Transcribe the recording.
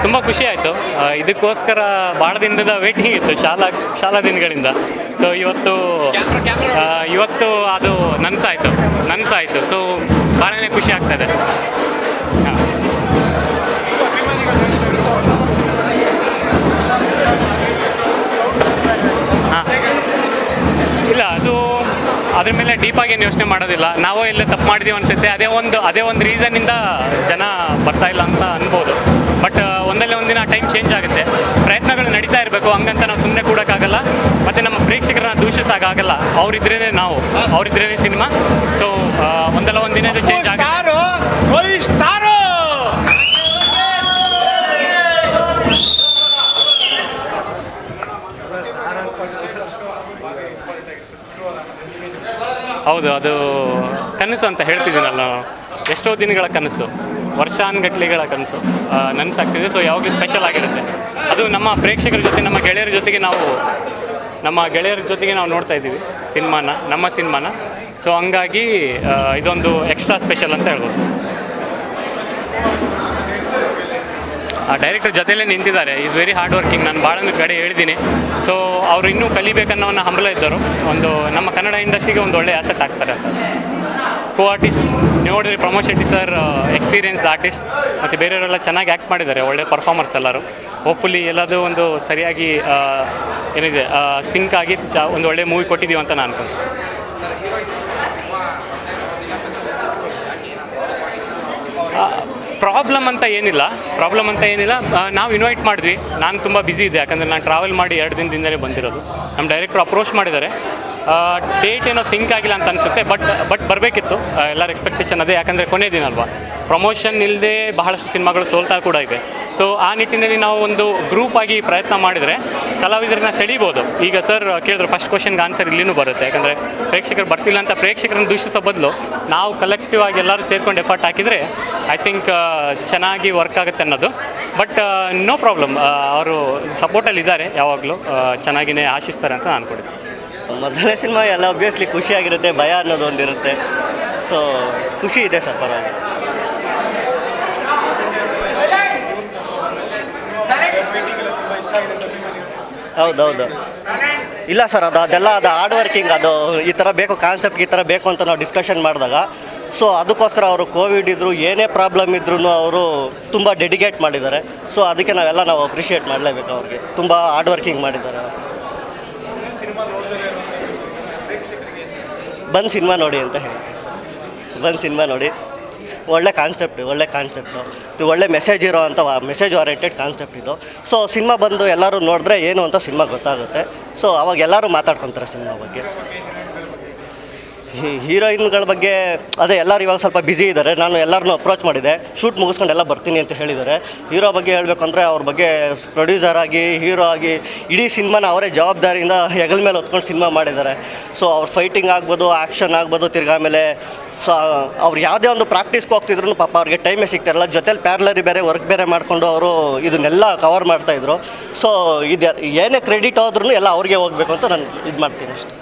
ತುಂಬ ಖುಷಿ ಆಯಿತು. ಇದಕ್ಕೋಸ್ಕರ ಭಾಳ ದಿನದ ವೇಟಿಂಗ್ ಇತ್ತು ಶಾಲಾ ದಿನಗಳಿಂದ. ಸೊ ಇವತ್ತು ಅದು ನನಸಾಯಿತು. ಸೊ ಭಾಳನೇ ಖುಷಿ ಆಗ್ತಾಯಿದೆ. ಹಾಂ, ಇಲ್ಲ, ಅದ್ರ ಮೇಲೆ ಡೀಪಾಗಿ ಏನು ಯೋಚನೆ ಮಾಡೋದಿಲ್ಲ. ನಾವು ಎಲ್ಲ ತಪ್ಪು ಮಾಡಿದ್ದೀವಿ ಅನಿಸುತ್ತೆ. ಅದೇ ಒಂದು ರೀಸನ್ನಿಂದ ಜನ ಬರ್ತಾ ಇಲ್ಲ ಅಂತ ಅನ್ಬೋದು. ಬಟ್ ಒಂದಲ್ಲೇ ಒಂದಿನ ಟೈಮ್ ಚೇಂಜ್ ಆಗುತ್ತೆ. ಪ್ರಯತ್ನಗಳು ನಡೀತಾ ಇರಬೇಕು. ಹಂಗಂತ ನಾವು ಸುಮ್ಮನೆ ಕೂಡೋಕ್ಕಾಗಲ್ಲ. ಮತ್ತು ನಮ್ಮ ಪ್ರೇಕ್ಷಕರನ್ನ ದೂಷಿಸೋಕ್ಕಾಗಲ್ಲ. ಅವರಿದ್ರೇ ಸಿನಿಮಾ. ಸೊ ಒಂದಲ್ಲ ಒಂದಿನ ಇದು ಚೇಂಜ್ ಆಗುತ್ತೆ. ಹೌದು, ಅದು ಕನಸು ಅಂತ ಹೇಳ್ತಿದ್ದೀನಲ್ಲ, ಎಷ್ಟೋ ದಿನಗಳ ಕನಸು, ವರ್ಷಾನುಗಟ್ಲೆಗಳ ಕನಸು ನನಸಾಗ್ತಿದೆ. ಸೊ ಯಾವಾಗಲೂ ಸ್ಪೆಷಲ್ ಆಗಿರುತ್ತೆ. ಅದು ನಮ್ಮ ಪ್ರೇಕ್ಷಕರ ಜೊತೆ, ನಮ್ಮ ಗೆಳೆಯರ ಜೊತೆಗೆ ನಾವು ನೋಡ್ತಾ ಇದ್ದೀವಿ ನಮ್ಮ ಸಿನಿಮಾನ. ಸೊ ಹಂಗಾಗಿ ಇದೊಂದು ಎಕ್ಸ್ಟ್ರಾ ಸ್ಪೆಷಲ್ ಅಂತ ಹೇಳ್ಬೋದು. ಡೈರೆಕ್ಟರ್ ಜೊತೆಯಲ್ಲೇ ನಿಂತಿದ್ದಾರೆ. Is very hard working. ನಾನು ಭಾಳ ಕಡೆ ಹೇಳಿದ್ದೀನಿ. ಸೊ ಅವರು ಇನ್ನೂ ಕಲಿಬೇಕನ್ನೋನ್ನ ಹಂಬಲ ಇದ್ದರು. ನಮ್ಮ ಕನ್ನಡ ಇಂಡಸ್ಟ್ರಿಗೆ ಒಂದು ಒಳ್ಳೆ ಆಸೆಟ್ ಆಗ್ತಾರೆ ಅಂತ. ಆರ್ಟಿಸ್ಟ್ ನೋಡಿದ್ರೆ Pramod Shetty sir experienced artist, ಮತ್ತು ಬೇರೆಯವರೆಲ್ಲ ಚೆನ್ನಾಗಿ ಆ್ಯಕ್ಟ್ ಮಾಡಿದ್ದಾರೆ. ಒಳ್ಳೆ ಪರ್ಫಾರ್ಮರ್ಸ್ ಎಲ್ಲರೂ. ಹೋಪ್ಫುಲಿ ಎಲ್ಲದೂ ಒಂದು ಸರಿಯಾಗಿ ಏನಿದೆ ಸಿಂಕ್ ಆಗಿ ಒಂದು ಒಳ್ಳೆ ಮೂವಿ ಕೊಟ್ಟಿದ್ದೀವಿ ಅಂತ ನಾನು ಅನ್ಕೊಂತೀನಿ. ಪ್ರಾಬ್ಲಮ್ ಅಂತ ಏನಿಲ್ಲ. ನಾವು ಇನ್ವೈಟ್ ಮಾಡಿದ್ವಿ. ನಾನು ತುಂಬ ಬ್ಯುಸಿ ಇದೆ, ಯಾಕಂದರೆ ನಾನು ಟ್ರಾವೆಲ್ ಮಾಡಿ 2 ದಿನದಿಂದಲೇ ಬಂದಿರೋದು. ನಮ್ಮ ಡೈರೆಕ್ಟ್ರು ಅಪ್ರೋಚ್ ಮಾಡಿದ್ದಾರೆ. ಡೇಟ್ ಏನೋ ಸಿಂಕ್ ಆಗಿಲ್ಲ ಅಂತ ಅನಿಸುತ್ತೆ. ಬಟ್ ಬರಬೇಕಿತ್ತು. ಎಲ್ಲರ ಎಕ್ಸ್ಪೆಕ್ಟೇಷನ್ ಅದೇ, ಯಾಕಂದರೆ ಕೊನೆ ದಿನ ಅಲ್ವಾ. ಪ್ರಮೋಷನ್ ಇಲ್ಲದೆ ಬಹಳಷ್ಟು ಸಿನಿಮಾಗಳು ಸೋಲ್ತಾ ಕೂಡ ಇವೆ. ಸೊ ಆ ನಿಟ್ಟಿನಲ್ಲಿ ನಾವು ಒಂದು ಗ್ರೂಪ್ ಆಗಿ ಪ್ರಯತ್ನ ಮಾಡಿದರೆ ಕಲಾವಿದರನ್ನ ಸೆಳೀಬೋದು. ಈಗ ಸರ್ ಕೇಳಿದ್ರು, ಫಸ್ಟ್ ಕ್ವಶನ್ಗೆ ಆನ್ಸರ್ ಇಲ್ಲಿನೂ ಬರುತ್ತೆ. ಯಾಕಂದರೆ ಪ್ರೇಕ್ಷಕರು ಬರ್ತಿಲ್ಲ ಅಂತ ಪ್ರೇಕ್ಷಕರನ್ನು ದೂಷಿಸೋ ಬದಲು ನಾವು ಕಲೆಕ್ಟಿವ್ ಆಗಿ ಎಲ್ಲರೂ ಸೇರ್ಕೊಂಡು ಎಫರ್ಟ್ ಹಾಕಿದರೆ ಐ ಥಿಂಕ್ ಚೆನ್ನಾಗಿ ವರ್ಕ್ ಆಗುತ್ತೆ ಅನ್ನೋದು. ಬಟ್ ನೋ ಪ್ರಾಬ್ಲಮ್, ಅವರು ಸಪೋರ್ಟಲ್ಲಿ ಇದ್ದಾರೆ. ಯಾವಾಗಲೂ ಚೆನ್ನಾಗಿಯೇ ಆಶಿಸ್ತಾರೆ ಅಂತ ನಾನು ಅನ್ಕೊಂಡಿದ್ದೆ. ಮೊದಲನೇ ಸಿನಿಮಾ ಎಲ್ಲ ಒಬ್ವಿಯಸ್ಲಿ ಖುಷಿಯಾಗಿರುತ್ತೆ, ಭಯ ಅನ್ನೋದು ಒಂದಿರುತ್ತೆ. ಸೊ ಖುಷಿ ಇದೆ ಸರ್, ಪರವಾಗಿ. ಹೌದೌದು. ಇಲ್ಲ ಸರ್, ಅದೆಲ್ಲ ಹಾರ್ಡ್ ವರ್ಕಿಂಗ್. ಅದು ಈ ಥರ ಬೇಕು, ಕಾನ್ಸೆಪ್ಟ್ ಈ ಥರ ಬೇಕು ಅಂತ ನಾವು ಡಿಸ್ಕಷನ್ ಮಾಡಿದಾಗ, ಸೊ ಅದಕ್ಕೋಸ್ಕರ ಅವರು ಕೋವಿಡ್ ಇದ್ದರೂ ಏನೇ ಪ್ರಾಬ್ಲಮ್ ಇದ್ರೂ ಅವರು ತುಂಬ ಡೆಡಿಕೇಟ್ ಮಾಡಿದ್ದಾರೆ. ಸೊ ಅದಕ್ಕೆ ನಾವು ಅಪ್ರಿಷಿಯೇಟ್ ಮಾಡಲೇಬೇಕು. ಅವ್ರಿಗೆ ತುಂಬ ಹಾರ್ಡ್ ವರ್ಕಿಂಗ್ ಮಾಡಿದ್ದಾರೆ. ಬಂದು ಸಿನಿಮಾ ನೋಡಿ ಅಂತ ಹೇಳ್ತೀನಿ. ಬಂದು ಸಿನಿಮಾ ನೋಡಿ. ಒಳ್ಳೆ ಕಾನ್ಸೆಪ್ಟು, ಒಳ್ಳೆ ಮೆಸೇಜ್ ಮೆಸೇಜ್ ಓರಿಯೆಂಟೆಡ್ ಕಾನ್ಸೆಪ್ಟ್ ಇದು. ಸೊ ಸಿನಿಮಾ ಬಂದು ಎಲ್ಲರೂ ನೋಡಿದ್ರೆ ಏನು ಅಂತ ಸಿನಿಮಾ ಗೊತ್ತಾಗುತ್ತೆ. ಸೊ ಅವಾಗ ಎಲ್ಲರೂ ಮಾತಾಡ್ಕೊತಾರೆ ಸಿನಿಮಾ ಬಗ್ಗೆ. ಹೀರೋಯಿನ್ಗಳ ಬಗ್ಗೆ ಅದೇ ಎಲ್ಲರೂ ಇವಾಗ ಸ್ವಲ್ಪ ಬ್ಯುಸಿ ಇದ್ದಾರೆ. ನಾನು ಎಲ್ಲರನ್ನೂ ಅಪ್ರೋಚ್ ಮಾಡಿದೆ. ಶೂಟ್ ಮುಗಿಸ್ಕೊಂಡು ಎಲ್ಲ ಬರ್ತೀನಿ ಅಂತ ಹೇಳಿದ್ದಾರೆ. ಹೀರೋ ಬಗ್ಗೆ ಹೇಳಬೇಕಂದ್ರೆ ಅವ್ರ ಬಗ್ಗೆ ಪ್ರೊಡ್ಯೂಸರ್ ಆಗಿ, ಹೀರೋ ಆಗಿ ಇಡೀ ಸಿನಿಮಾನ ಅವರೇ ಜವಾಬ್ದಾರಿಯಿಂದ ಹೆಗಲ ಮೇಲೆ ಹೊತ್ಕೊಂಡು ಸಿನಿಮಾ ಮಾಡಿದ್ದಾರೆ. ಸೊ ಅವ್ರ ಫೈಟಿಂಗ್ ಆಗ್ಬೋದು, ಆ್ಯಕ್ಷನ್ ಆಗ್ಬೋದು, ತಿರ್ಗಾ ಆಮೇಲೆ ಸೊ ಅವ್ರು ಯಾವುದೇ ಒಂದು ಪ್ರಾಕ್ಟೀಸ್ಗೆ ಹೋಗ್ತಿದ್ರು ಪಾಪ ಅವ್ರಿಗೆ ಟೈಮೇ ಸಿಗ್ತಾಯಿರಲ್ಲ. ಜೊತೆಲಿ ಪ್ಯಾರ್ಲರಿ ಬೇರೆ ವರ್ಕ್ ಬೇರೆ ಮಾಡಿಕೊಂಡು ಅವರು ಇದನ್ನೆಲ್ಲ ಕವರ್ ಮಾಡ್ತಾಯಿದ್ರು. ಸೊ ಇದು ಏನೇ ಕ್ರೆಡಿಟ್ ಹೋದ್ರೂ ಎಲ್ಲ ಅವ್ರಿಗೆ ಹೋಗಬೇಕು ಅಂತ ನಾನು ಇದು ಮಾಡ್ತೀನಿ ಅಷ್ಟೇ.